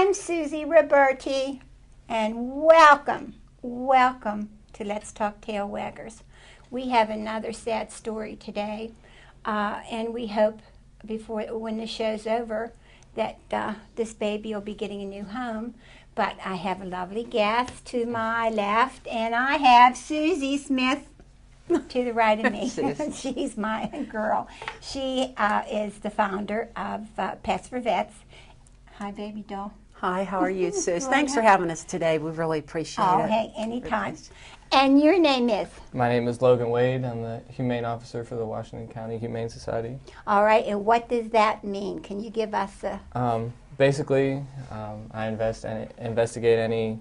I'm Susie Roberti, and welcome to Let's Talk Tail Waggers. We have another sad story today, and we hope when the show's over that this baby will be getting a new home. But I have a lovely guest to my left, and I have Susie Smith to the right of me. She's my girl. She is the founder of Pets for Vets. Hi, baby doll. Hi, how are you, Sus? Thanks for having us today. We really appreciate it. Oh, hey, anytime. And your name is? My name is Logan Wade. I'm the Humane Officer for the Washington County Humane Society. All right, and what does that mean? Can you give us a... Basically, I investigate any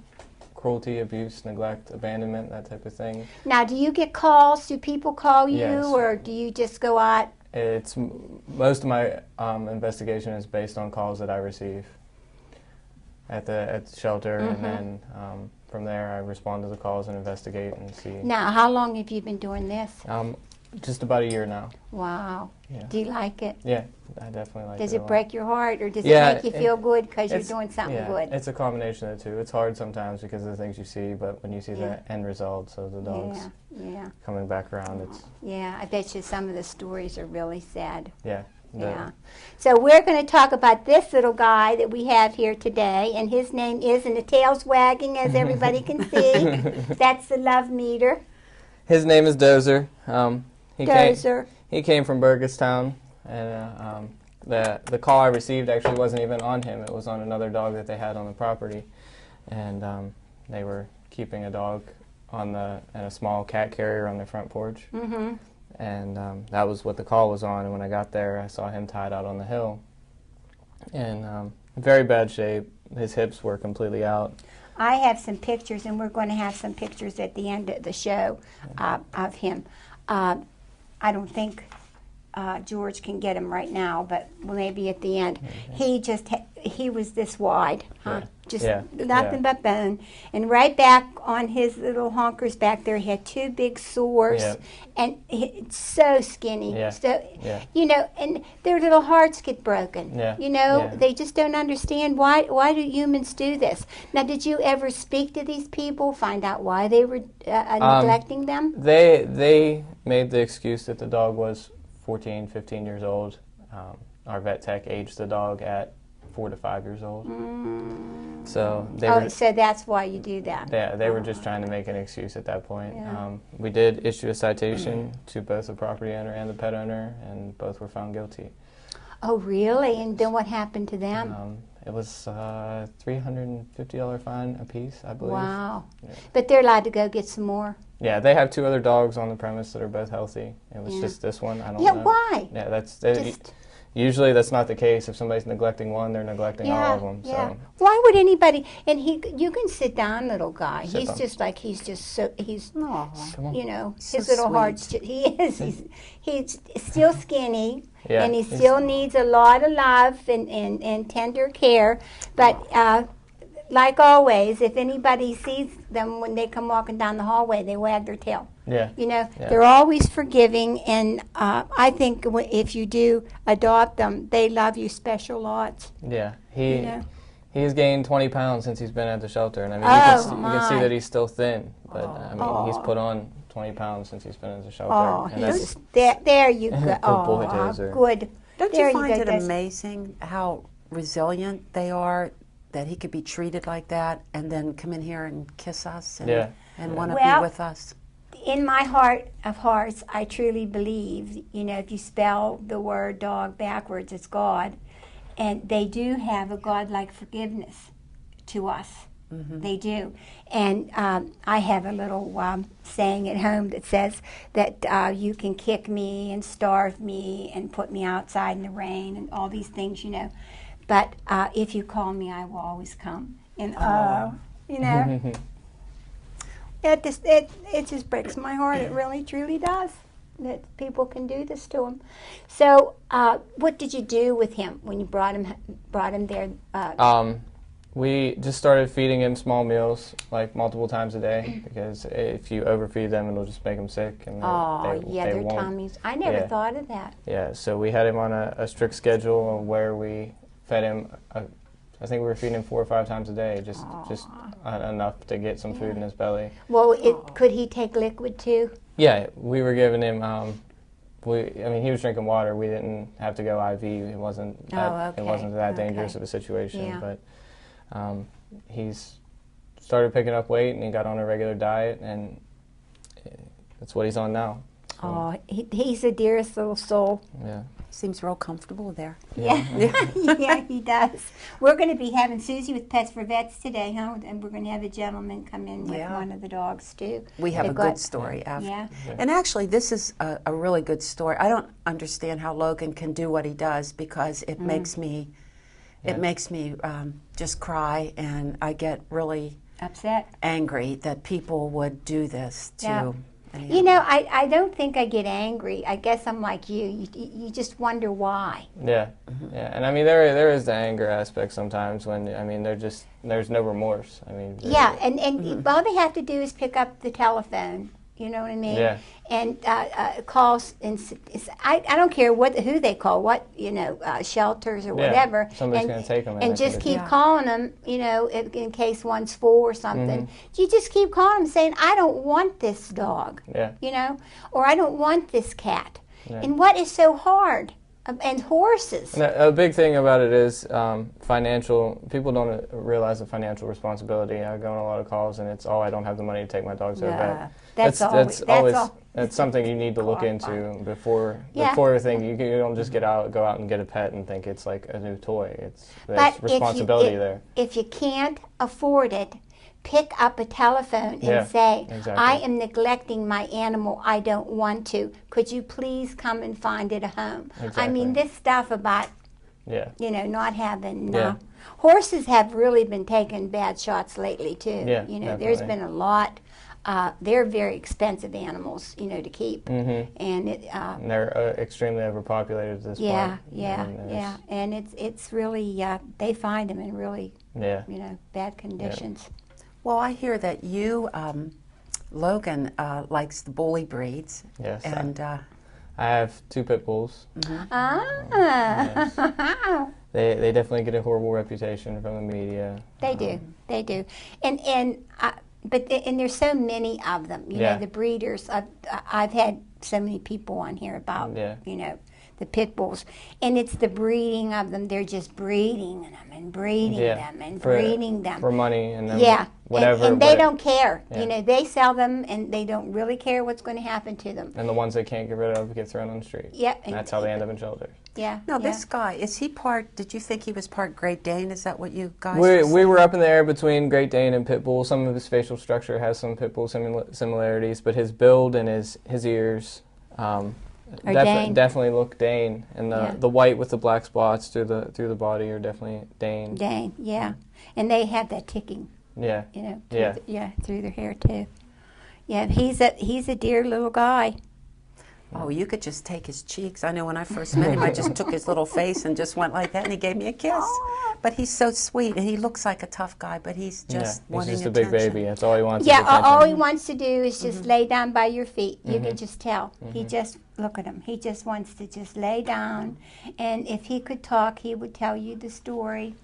cruelty, abuse, neglect, abandonment, that type of thing. Now, do you get calls? Do people call you, Yes. or do you just go out? Most of my investigation is based on calls that I receive at the shelter, and then from there I respond to the calls and investigate and see. Now, how long have you been doing this? Just about a year now. Wow. Yeah. Do you like it? Yeah, I definitely like it. Does a it lot. break your heart, or does Yeah, it make you feel good because you're It's- doing something good? It's a combination of the two. It's hard sometimes because of the things you see, but when you see the end result, so the dogs coming back around, it's... Yeah, I bet you some of the stories are really sad. Yeah. Yeah. So we're going to talk about this little guy that we have here today, and his name is, and the tail's wagging as everybody can see. That's the love meter. His name is Dozer. Dozer. He came from Burgettstown, and the call I received actually wasn't even on him. It was on another dog that they had on the property, and they were keeping a dog in a small cat carrier on their front porch. Mm-hmm. And that was what the call was on. And when I got there, I saw him tied out on the hill, in very bad shape. His hips were completely out. I have some pictures, and we're going to have some pictures at the end of the show of him. I don't think George can get him right now, but maybe at the end. He was this wide, just nothing but bone. And right back on his little honkers back there, he had two big sores, and so skinny. You know, and their little hearts get broken. You know, they just don't understand why do humans do this. Now, did you ever speak to these people, find out why they were neglecting them? They made the excuse that the dog was 14, 15 years old. Our vet tech aged the dog at 4 to 5 years old. So so that's why you do that. Yeah, they were just trying to make an excuse at that point. We did issue a citation to both the property owner and the pet owner, and both were found guilty. Oh, really? And then what happened to them? It was a $350 fine apiece, I believe. Wow. Yeah. But they're allowed to go get some more? Yeah, they have two other dogs on the premise that are both healthy. It was just this one. I don't know. Yeah, why? Yeah, usually that's not the case. If somebody's neglecting one, they're neglecting all of them. Yeah. So. Why would anybody? And you can sit down, little guy. Sit he's down. just like his So little sweet. heart's just, he is. He's still skinny, Yeah, and he still needs a lot of love and tender care. But like always, if anybody sees them when they come walking down the hallway, they wag their tail. Yeah. You know, they're always forgiving, and I think if you do adopt them, they love you special lots. Yeah, You he's gained 20 pounds since he's been at the shelter, and I mean you can see that he's still thin, but I mean he's put on 20 pounds since he's been at the shelter. Oh, and that's there you go. Good boy, Oh, Dozer. good. Don't There you find go, it Dozer. amazing how resilient they are, that he could be treated like that and then come in here and kiss us and want to be with us? In my heart of hearts, I truly believe, you know, if you spell the word dog backwards, it's God. And they do have a God-like forgiveness to us. Mm-hmm. They do. And I have a little saying at home that says that you can kick me and starve me and put me outside in the rain and all these things, you know. But if you call me, I will always come. And, you know. It just breaks my heart. It really, truly does that people can do this to him. So, what did you do with him when you brought him there? We just started feeding him small meals, like multiple times a day, because if you overfeed them, it'll just make them sick. And their won't. tummies. I never thought of that. Yeah, so we had him on a strict schedule where we fed him a I think we were feeding him 4 or 5 times a day, just enough to get some food in his belly. Well, could he take liquid too? Yeah, we were giving him. He was drinking water. We didn't have to go IV. It wasn't that dangerous of a situation. Yeah. But he's started picking up weight, and he got on a regular diet, and that's what he's on now. So. Oh, he's the dearest little soul. Yeah. Seems real comfortable there. Yeah, yeah, he does. We're going to be having Susie with Pets for Vets today, huh? And we're going to have a gentleman come in with one of the dogs, too. We have a good story after. Yeah. And actually, this is a really good story. I don't understand how Logan can do what he does, because it makes me just cry, and I get really upset, angry that people would do this to. You know, I don't think I get angry. I guess I'm like you. You just wonder why. Yeah, yeah, and I mean there is the anger aspect sometimes when there's no remorse. I mean. Yeah, and all they have to do is pick up the telephone. You know what I mean? Yeah. And calls, and I don't care who they call, shelters or whatever. Somebody's going to take them. And just keep calling them, in case one's full or something. Mm-hmm. You just keep calling them saying, I don't want this dog, or I don't want this cat. Yeah. And what is so hard? And horses. And a big thing about it is financial. People don't realize the financial responsibility. I go on a lot of calls, and it's, I don't have the money to take my dog to a vet. That's something you need to look into before everything. You don't just go out and get a pet and think it's like a new toy. There's responsibility there. If you can't afford it, pick up a telephone and say, exactly. I am neglecting my animal. I don't want to. Could you please come and find it a home? Exactly. I mean, this stuff about, not having... horses have really been taking bad shots lately, too. Yeah, there's been a lot. They're very expensive animals, to keep. Mm-hmm. And they're extremely overpopulated at this point. Yeah. And it's really, they find them in really, bad conditions. Yeah. Well, I hear that you, Logan, likes the bully breeds. Yes. And I have 2 pit bulls. Mm-hmm. Yes. They definitely get a horrible reputation from the media. They do, but there's so many of them. You know, the breeders. I've had so many people on here about the pit bulls, and it's the breeding of them. They're just breeding them and breeding them and breeding them for money and then whatever. And they don't care. Yeah. They sell them, and they don't really care what's going to happen to them. And the ones they can't get rid of get thrown on the street. Yeah, and that's how they end up in shelters. Yeah. Now, this guy, is he part? Did you think he was part Great Dane? Is that what you guys? We were up in the air between Great Dane and pit bull. Some of his facial structure has some pit bull similarities, but his build and his ears. Definitely look Dane, and the white with the black spots through the body are definitely Dane. Dane, yeah, and they have that ticking. Yeah. Through their hair too. Yeah, he's a dear little guy. Oh, you could just take his cheeks. I know when I first met him, I just took his little face and just went like that, and he gave me a kiss. But he's so sweet, and he looks like a tough guy, but he's just wanting attention. He's just a big baby. That's all he wants. Yeah, all he wants to do is just lay down by your feet. You can just tell. He just, look at him. He just wants to just lay down, and if he could talk, he would tell you the story.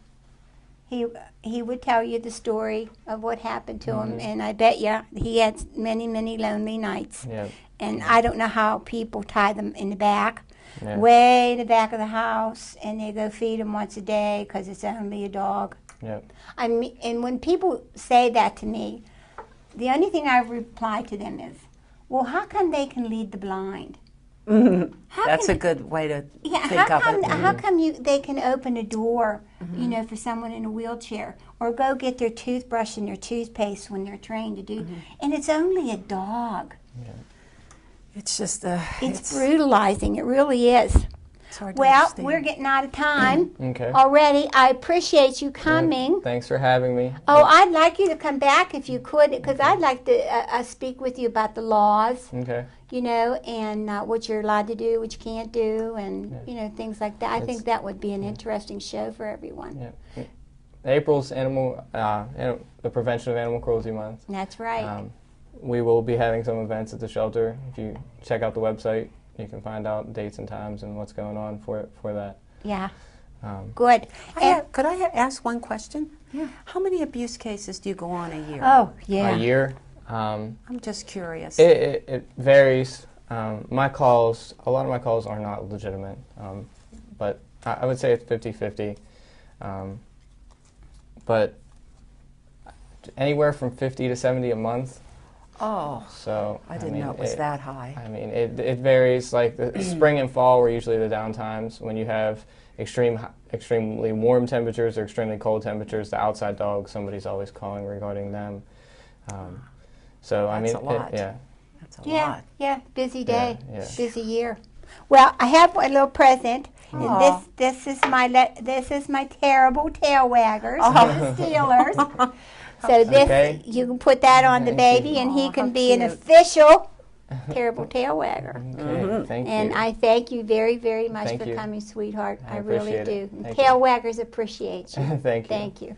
He would tell you the story of what happened to him, and I bet you he had many, many lonely nights. Yeah. And I don't know how people tie them in the back, way in the back of the house, and they go feed them once a day because it's only a dog. Yeah. I mean, and when people say that to me, the only thing I reply to them is, well, how come they can lead the blind? That's a good way to think of it. How come they can open a door, for someone in a wheelchair, or go get their toothbrush and their toothpaste when they're trained to do, and it's only a dog. Yeah. It's just it's brutalizing. It really is. It's hard to well, understand. We're getting out of time already. I appreciate you coming. Thanks for having me. Oh, I'd like you to come back if you could, because I'd like to speak with you about the laws. Okay. And what you're allowed to do, what you can't do, and things like that. I think that would be an interesting show for everyone. Yeah. April's the Prevention of Animal Cruelty Month. That's right. We will be having some events at the shelter. If you check out the website, you can find out dates and times and what's going on for that. Yeah. Good. Could I ask one question? Yeah. How many abuse cases do you go on a year? Oh, yeah. A year. I'm just curious. It varies. My calls, a lot of my calls are not legitimate, but I would say it's 50-50. But anywhere from 50 to 70 a month. Oh, So I didn't know it was that high. I mean, it varies. Like the spring and fall were usually the down times when you have extremely warm temperatures or extremely cold temperatures. The outside dogs, somebody's always calling regarding them. So I mean, That's a lot. yeah. That's a Yeah, lot. yeah, busy day, yeah. busy year. Well, I have a little present. And Aw. this is my terrible tail waggers from the Steelers. So this Okay. you can put that on the Thank baby, you. and he Aw, can how be an cute. official terrible tail wagger. Okay, thank And you. I thank you very, very much Thank for you. coming, sweetheart. I I really appreciate do. it. And Thank tail you. waggers appreciate you. Thank you. Thank you.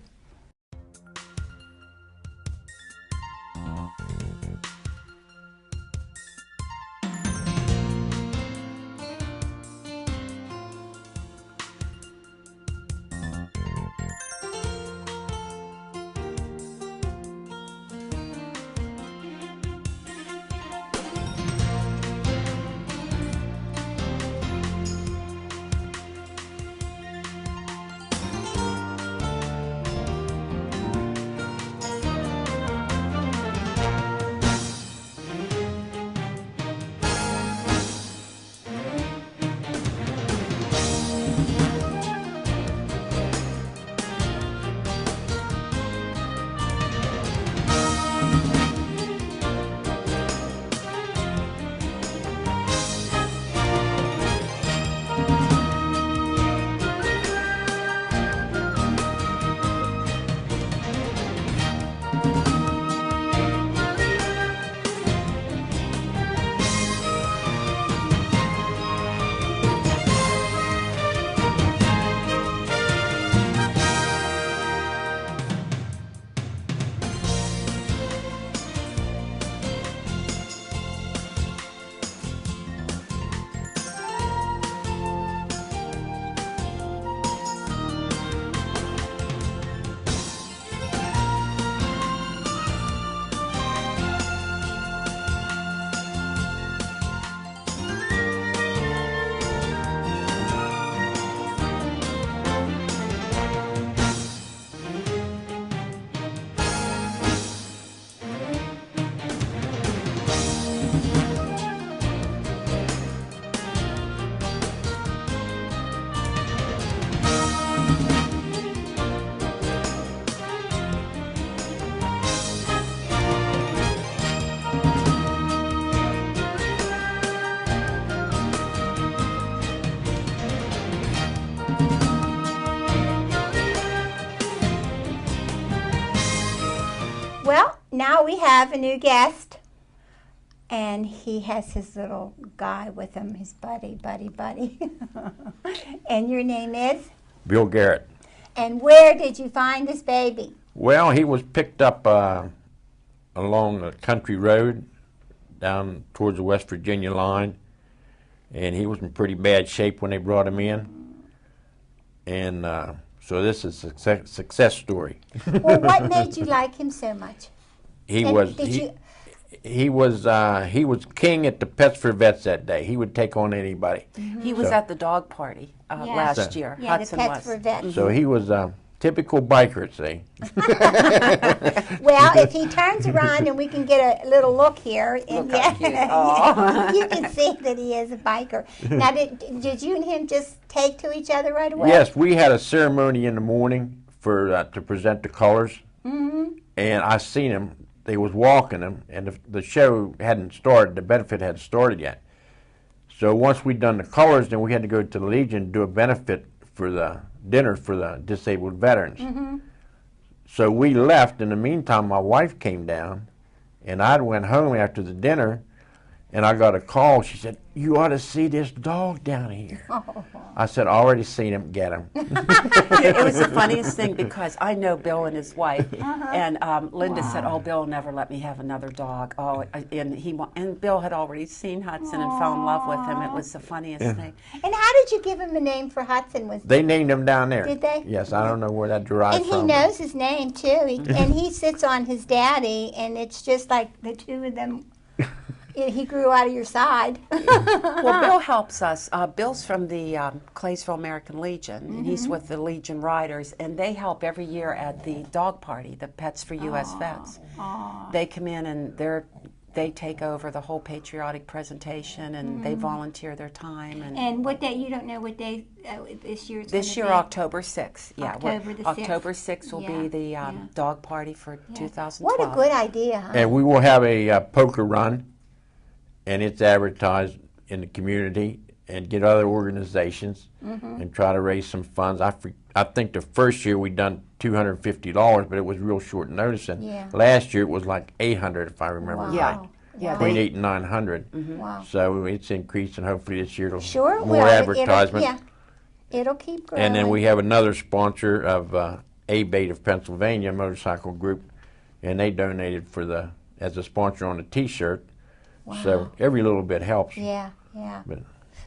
Well, now we have a new guest, and he has his little guy with him, his buddy. And your name is? Bill Garrett. And where did you find this baby? Well, he was picked up along a country road down towards the West Virginia line, and he was in pretty bad shape when they brought him in. And so this is a success story. Well, what made you like him so much? He And was did you- he was king at the Pets for Vets that day. He would take on anybody. He was So- at the dog party last year. Yeah, Hudson the Pets was. for Vets. So he was a typical biker, see. Well, if he turns around and we can get a little look here, and Look how cute. Aw. you can see that he is a biker. Now, did you and him just take to each other right away? Yes, we had a ceremony in the morning for to present the colors, and I seen him. They was walking him, and the show hadn't started. The benefit hadn't started yet. So once we'd done the colors, then we had to go to the Legion and do a benefit for the dinner for the disabled veterans. So we left. In the meantime, my wife came down, and I went home after the dinner, And I got a call. She said, "You ought to see this dog down here." I said, "Already seen him. Get him." It was the funniest thing because I know Bill and his wife, and Linda said, "Oh, Bill will never let me have another dog." Oh, and Bill had already seen Hudson and fell in love with him. It was the funniest thing. And how did you give him a name for Hudson? They named him down there. Did they? Yes, I don't know where that derives And from. he knows his name too. And he sits on his daddy, and it's just like the two of them. He grew out of your side. Well, Bill helps us. Bill's from the Claysville American Legion, and he's with the Legion Riders, and they help every year at the dog party, the Pets for U.S. Vets. They come in and they take over the whole patriotic presentation, and they volunteer their time. And what day? You don't know what day this year? This year, October 6th. Yeah, October the 6th. October 6th will be the dog party for 2012. What a good idea, huh? And we will have a poker run, and it's advertised in the community and get other organizations and try to raise some funds. I think the first year we done $250, but it was real short notice. And last year it was like $800, if I remember right. Yeah, Between $800 and $900. Wow. So it's increased, and hopefully this year it'll Sure, more well, advertisement. It'll keep growing. And then we have another sponsor of A-Bait of Pennsylvania, motorcycle group, and they donated as a sponsor on a T-shirt. Wow. So every little bit helps. Yeah. But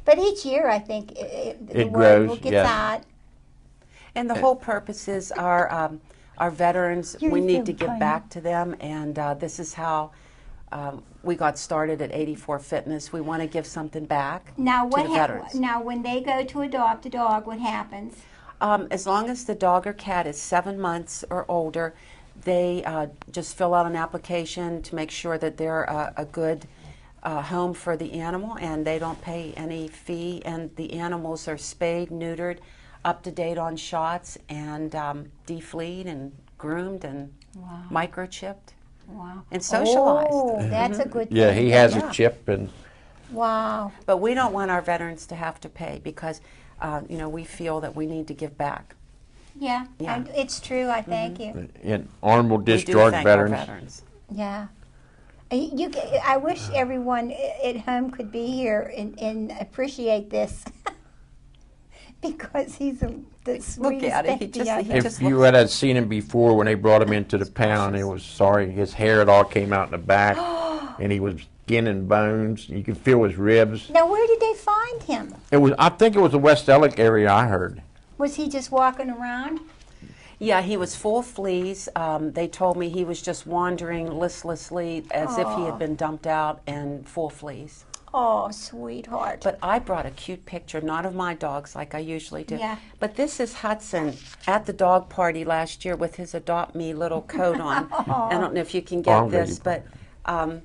But each year, I think the It word grows, will get yes. out. And the whole purpose is our veterans, You're we need so to give kind. back to them, and this is how we got started at 84 Fitness. We want to give something back Now, to the veterans. now, when they go to adopt a dog, what happens? As long as the dog or cat is 7 months or older, they just fill out an application to make sure that they're a good home for the animal, and they don't pay any fee, and the animals are spayed, neutered, up to date on shots, and defleed and groomed and microchipped Wow. and socialized. Oh, that's a good yeah, thing. he has a chip, and Wow. But we don't want our veterans to have to pay because we feel that we need to give back. Yeah, Yeah. it's true. I thank you. and honorable We do discharge thank our veterans. Yeah. I wish everyone at home could be here and appreciate this because he's the sweetest at it. He baby just- I he ever- just- If you had seen him before when they brought him into the pound, it was sorry. His hair had all came out in the back, and he was skin and bones. You could feel his ribs. Now, where did they find him? I think it was the West Ellick area. I heard. Was he just walking around? Yeah, he was full of fleas. They told me he was just wandering listlessly as if he had been dumped out and full of fleas. Oh, sweetheart. But I brought a cute picture, not of my dogs like I usually do. Yeah. But this is Hudson at the dog party last year with his Adopt Me little coat on. I don't know if you can get I'm this, ready. but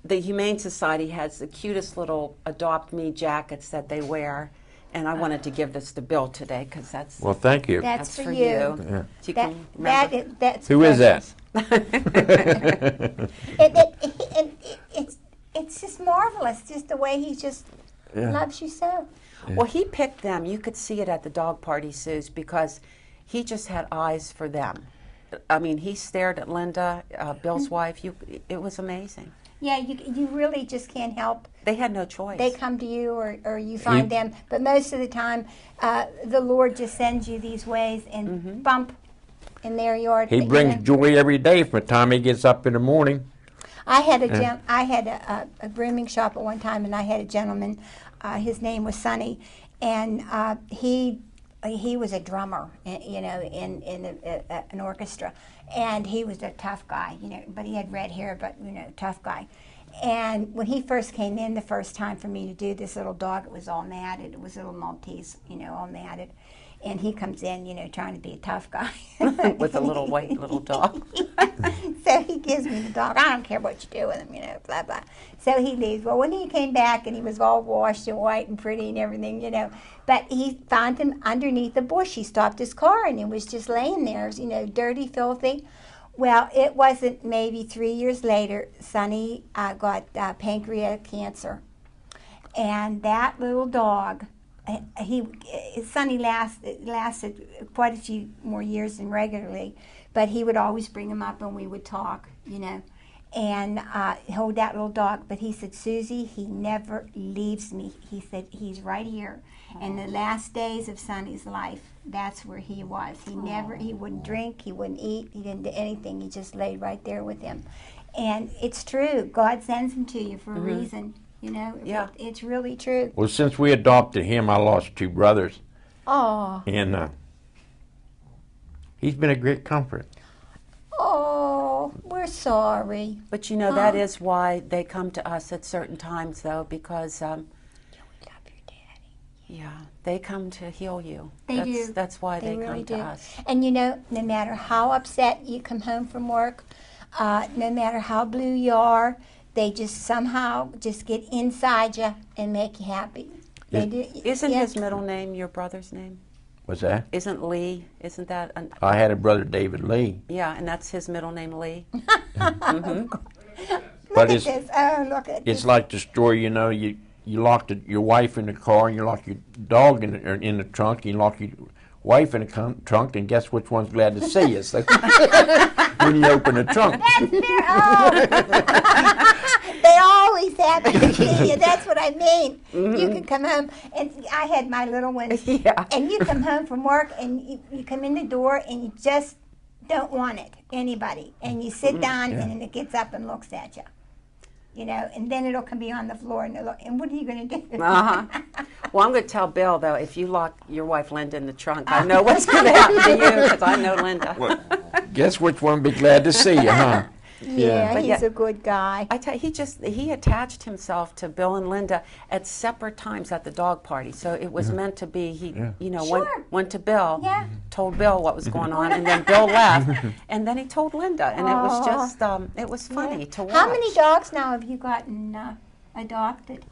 the Humane Society has the cutest little Adopt Me jackets that they wear. And I wanted to give this to Bill today because that's Well, thank you. That's for you. Yeah. You That, can remember. that's Who is that? It's just marvelous, just the way he just loves you so. Well, he picked them. You could see it at the dog party, Suze, because he just had eyes for them. I mean, he stared at Linda, Bill's wife. It was amazing. Yeah, you really just can't help. They had no choice. They come to you or you find them. But most of the time, the Lord just sends you these ways and bump in their yard. He You brings know. joy every day from the time he gets up in the morning. I had a grooming shop at one time, and I had a gentleman. His name was Sonny, and he was a drummer, in an orchestra, and he was a tough guy, But he had red hair, but tough guy. And when he first came in the first time for me to do this little dog, it was all matted. It was a little Maltese, all matted. And he comes in, trying to be a tough guy. with a little white little dog. So he gives me the dog. I don't care what you do with him, blah, blah. So he leaves. Well, when he came back and he was all washed and white and pretty and everything, but he found him underneath a bush. He stopped his car and he was just laying there, dirty, filthy. Well, it wasn't maybe 3 years later, Sonny got pancreatic cancer. And that little dog, Sonny lasted quite a few more years than regularly, but he would always bring him up and we would talk, and hold that little dog. But he said, Susie, he never leaves me. He said, he's right here. In the last days of Sonny's life, that's where he was. He wouldn't drink, he wouldn't eat, he didn't do anything. He just laid right there with him. And it's true. God sends him to you for a reason. You know, Yeah. it's really true. Well, since we adopted him, I lost 2 brothers, Oh, and he's been a great comfort. oh, we're sorry. But you know, that is why they come to us at certain times, though, because Love your daddy. yeah, they come to heal you. They that's, do. That's why they really come to do. us. And you know, no matter how upset you come home from work, no matter how blue you are, they just somehow just get inside you and make you happy. They do. Isn't Yeah. his middle name your brother's name? What's that? Isn't Lee? Isn't that? I had a brother, David Lee. Yeah, and that's his middle name, Lee. Look But at it's this. Oh, look at it's this. like the story, you know, you locked your wife in the car, and you lock your dog in the trunk, and you lock your wife in the trunk, and guess which one's glad to see you? So when you open the trunk. They always happy to see you. That's what I mean. You can come home, and I had my little ones, Yeah. and you come home from work, and you come in the door, and you just don't want it, anybody. And you sit down, and then it gets up and looks at you. You know, and then it'll come be on the floor, and what are you going to do? Uh-huh. Well, I'm going to tell Bill, though, if you lock your wife Linda in the trunk, I know what's going to happen to you, because I know Linda. Guess which one would be glad to see you, huh? Yeah, But he's yeah. a good guy. I tell you, he attached himself to Bill and Linda at separate times at the dog party. So it was meant to be. He, you know, Sure. went to Bill, Yeah. told Bill what was going on, and then Bill left, and then he told Linda, and it was just, it was funny to watch. How many dogs now have you gotten adopted?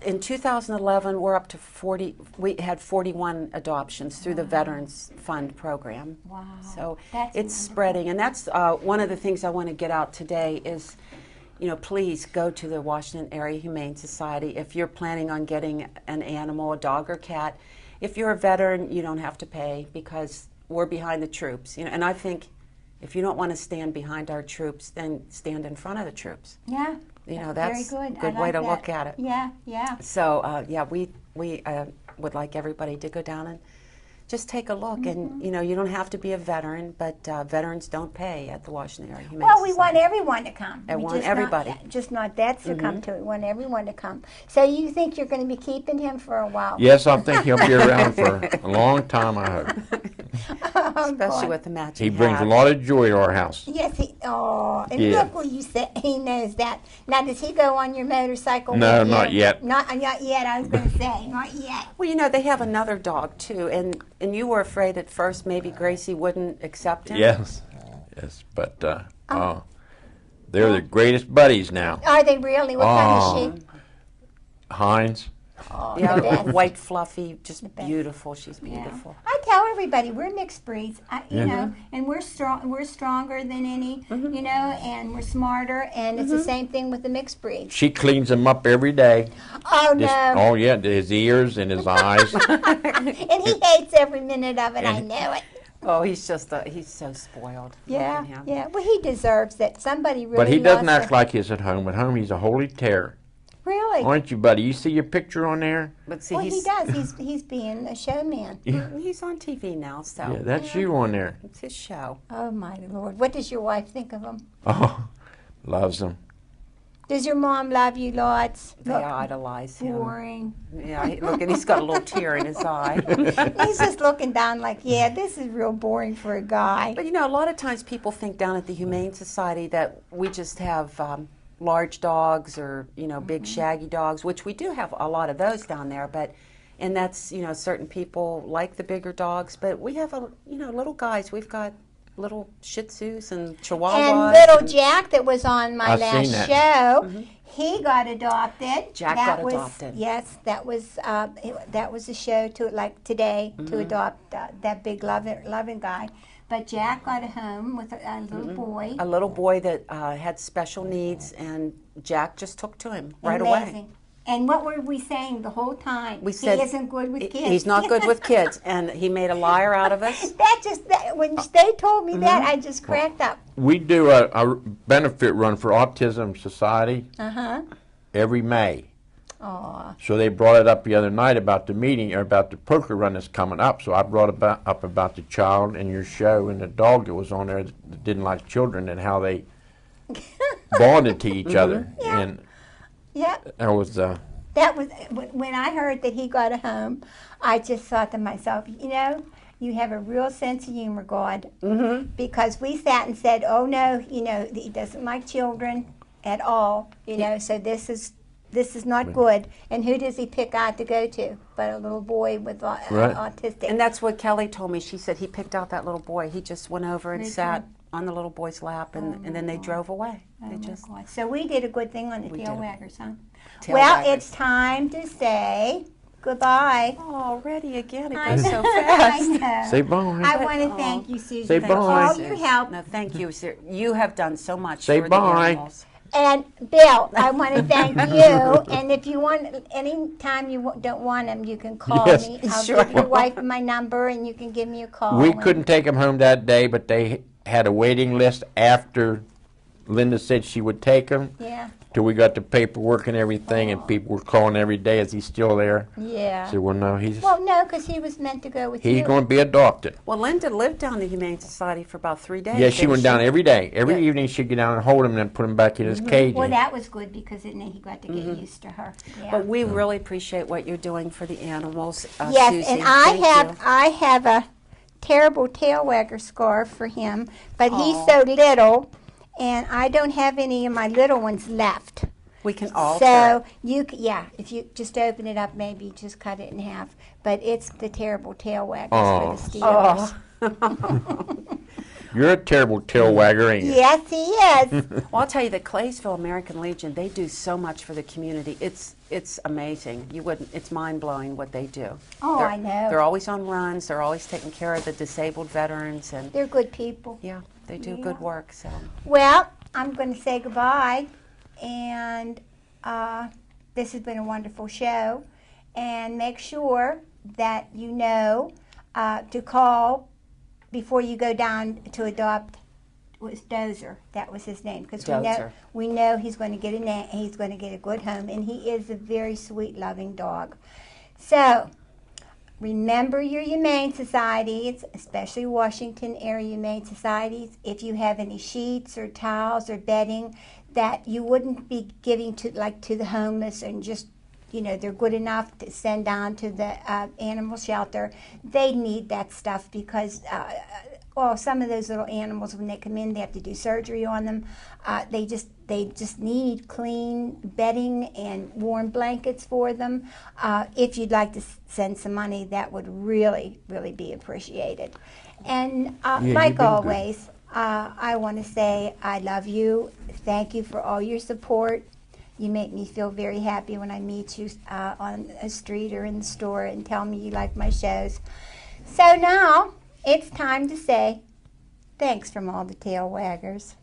In 2011, we're up to 40. We had 41 adoptions through the Veterans Fund program. Wow. So That's it's wonderful. spreading, and that's one of the things I want to get out today is, you know, please go to the Washington Area Humane Society if you're planning on getting an animal, a dog or cat. If you're a veteran, you don't have to pay because we're behind the troops. You know, and I think if you don't want to stand behind our troops, then stand in front of the troops. Yeah. You know, Very that's good. a good I way like to that. look at it. Yeah, yeah. So, yeah, we would like everybody to go down and just take a look. And, you know, you don't have to be a veteran, but veterans don't pay at the Washington Area Humane Well, we Society. want everyone to come. I We want just everybody. just not vets to come to it. We want everyone to come. So you think you're going to be keeping him for a while? Yes, I think he'll be around for a long time, I hope. Oh, Especially God. with the matching He brings a hat. lot of joy to our house. Yes, and Yeah. look what you said. He knows that. Now, does he go on your motorcycle? No, with you? not yet. Not yet. I was going to say, not yet. Well, you know, they have another dog, too. And you were afraid at first maybe Gracie wouldn't accept him. Yes, yes, but they're the greatest buddies now. Are they really? What kind of sheep? Heinz. Oh, Yeah, the best. white, fluffy, just best. beautiful. She's Yeah. beautiful. I tell everybody we're mixed breeds, you know, and we're strong. We're stronger than any, you know, and we're smarter. And it's the same thing with the mixed breeds. She cleans him up every day. Oh Just, no! oh yeah, his ears and his eyes. And he hates every minute of it. I know it. Oh, he's just, he's so spoiled. Yeah, Look at him. yeah. Well, he deserves that. Somebody really. But he doesn't loves act like he's at home. At home, he's a holy terror. Really? Aren't you, buddy? You see your picture on there? But see, Well, he he's, does. He's being a showman. he's on TV now, so Yeah, that's you on there. it's his show. Oh my Lord! What does your wife think of him? Oh, loves him. Does your mom love you, lots? They Look, idolize him. boring. Yeah, look, and he's got a little tear in his eye. He's just looking down like, yeah, this is real boring for a guy. But you know, a lot of times people think down at the Humane Society that we just have large dogs or, you know, big shaggy dogs, which we do have a lot of those down there. And that's, you know, certain people like the bigger dogs, but we have, little guys. We've got little Shih Tzus and Chihuahuas. And little Jack that was on my I've last seen that. show, he got adopted. Jack that got was, adopted. Yes, that was a show to like today to adopt that big loving guy. But Jack got a home with a little boy. A little boy that had special needs, and Jack just took to him right away. Amazing. And what were we saying the whole time? We said he isn't good with kids. He's not good with kids, and he made a liar out of us. When they told me that, I just cracked up. We do a benefit run for Autism Society every May. Aw. So they brought it up the other night about the meeting, or about the poker run that's coming up. So I brought up about the child in your show and the dog that was on there that didn't like children, and how they bonded to each other. Yeah. And Yep. that was That was when I heard that he got a home. I just thought to myself, you know, you have a real sense of humor, God, because we sat and said, oh no, you know, he doesn't like children at all, you know, so this is not good. And who does he pick out to go to? But a little boy with autistic. And that's what Kelly told me. She said he picked out that little boy. He just went over and sat on the little boy's lap, and then they drove away. They just. God. So we did a good thing on the tail waggers, huh? Tail Well, waggers. it's time to say goodbye. Oh, already again. It I goes know. so fast. I know. say bye. I want to thank you, Susan, Say for bye. all your help. No, thank you, sir. You have done so much Say for bye. the animals. And Bill, I want to thank you. And if you want, any time you don't want him, you can call Yes. me. I'll Sure. give your wife my number, and you can give me a call. We And- couldn't take him home that day, but they had a waiting list after Linda said she would take him. Yeah, Till we got the paperwork and everything, and people were calling every day, is he still there? yeah. I said, well, no, he's Well, no, because he was meant to go with you. going to be adopted. Well, Linda lived down the Humane Society for about 3 days. Yeah, she didn't went down every day. Every Yeah. evening she'd get down and hold him and then put him back in his cage. Well, that was good because then he got to get used to her. Yeah. But we really appreciate what you're doing for the animals, Yes, Susie. and Thank I have a terrible tail wagger scarf for him, but he's Aw. so little, and I don't have any of my little ones left. We can alter So it. if you just open it up, maybe just cut it in half. But it's the terrible tail waggers Aw. for the Steelers. You're a terrible tail wagger, ain't you? Yes, he is. Well, I'll tell you that Claysville American Legion, they do so much for the community. It's amazing. You wouldn't. It's mind blowing what they do. Oh, They're- I know. They're always on runs. They're always taking care of the disabled veterans, and They're good people. yeah, they do Yeah. good work. So Well, I'm going to say goodbye, and this has been a wonderful show. And make sure that you know to call before you go down to adopt. It was Dozer. That was his name, because Dozer. we know he's going to get he's going to get a good home, and he is a very sweet, loving dog. So. Remember your humane societies, especially Washington area humane societies. If you have any sheets or towels or bedding that you wouldn't be giving to the homeless, and just, you know, they're good enough to send down to the animal shelter, they need that stuff because some of those little animals, when they come in, they have to do surgery on them. They just need clean bedding and warm blankets for them. If you'd like to send some money, that would really, really be appreciated. And you've like been good. always, I want to say I love you. Thank you for all your support. You make me feel very happy when I meet you on a street or in the store and tell me you like my shows. So now it's time to say thanks from all the tail waggers.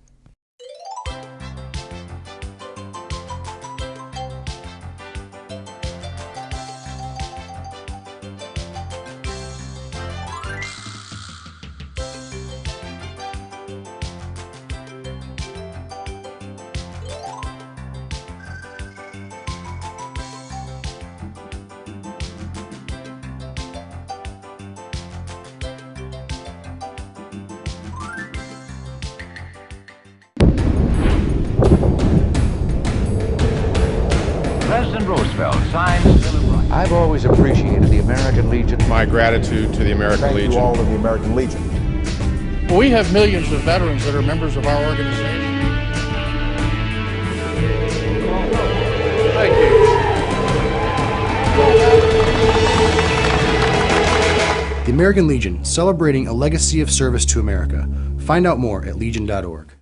President Roosevelt signs the Bill of Rights. I've always appreciated the American Legion. My gratitude to the American Thank Legion. you all of the American Legion. We have millions of veterans that are members of our organization. Thank you. The American Legion, celebrating a legacy of service to America. Find out more at legion.org.